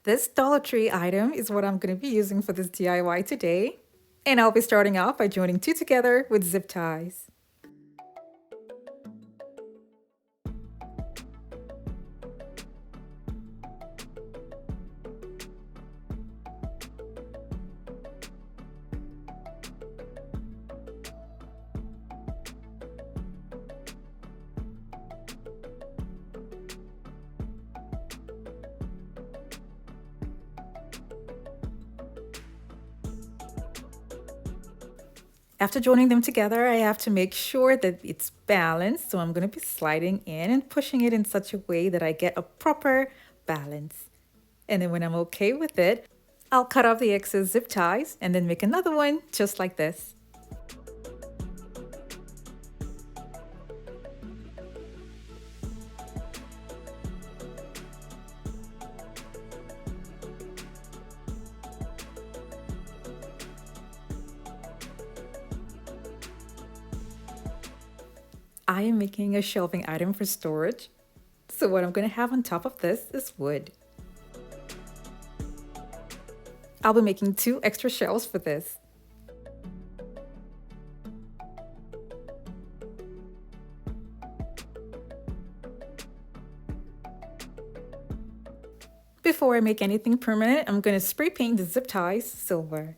This Dollar Tree item is what I'm going to be using for this DIY today. And I'll be starting off by joining two together with zip ties. After joining them together, I have to make sure that it's balanced. So I'm going to be sliding in and pushing it in such a way that I get a proper balance. And then when I'm okay with it, I'll cut off the excess zip ties and then make another one just like this. I am making a shelving item for storage. So what I'm going to have on top of this is wood. I'll be making 2 extra shelves for this. Before I make anything permanent, I'm going to spray paint the zip ties silver.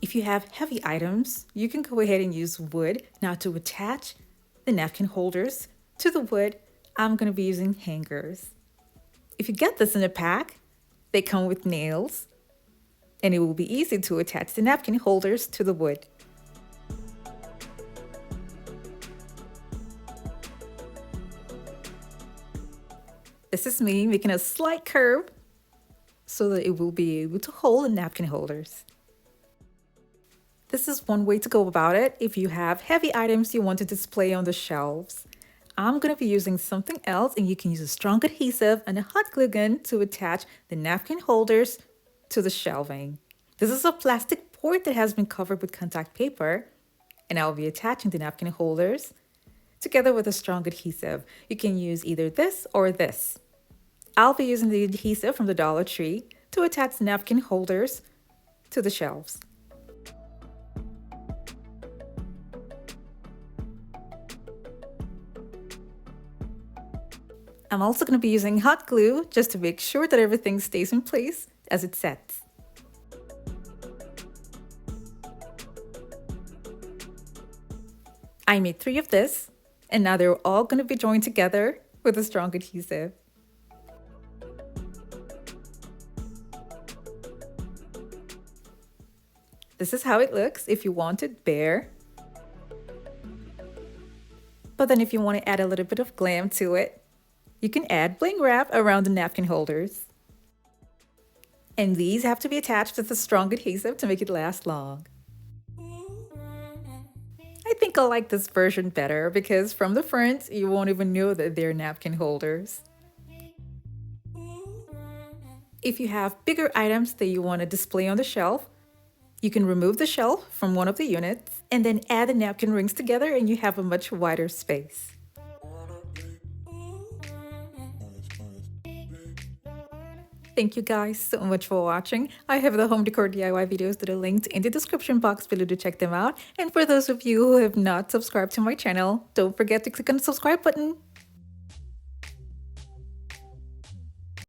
If you have heavy items, you can go ahead and use wood. Now to attach the napkin holders to the wood, I'm going to be using hangers. If you get this in a pack, they come with nails, and it will be easy to attach the napkin holders to the wood. This is me making a slight curve so that it will be able to hold the napkin holders. This is one way to go about it if you have heavy items you want to display on the shelves. I'm going to be using something else, and you can use a strong adhesive and a hot glue gun to attach the napkin holders to the shelving. This is a plastic board that has been covered with contact paper, and I'll be attaching the napkin holders together with a strong adhesive. You can use either this or this. I'll be using the adhesive from the Dollar Tree to attach the napkin holders to the shelves. I'm also going to be using hot glue just to make sure that everything stays in place as it sets. I made 3 of this, and now they're all going to be joined together with a strong adhesive. This is how it looks if you want it bare. But then if you want to add a little bit of glam to it, you can add bling wrap around the napkin holders. And these have to be attached with a strong adhesive to make it last long. I think I like this version better because from the front, you won't even know that they're napkin holders. If you have bigger items that you want to display on the shelf, you can remove the shelf from one of the units and then add the napkin rings together, and you have a much wider space. Thank you guys so much for watching. I have the home decor DIY videos that are linked in the description box below to check them out. And for those of you who have not subscribed to my channel, don't forget to click on the subscribe button.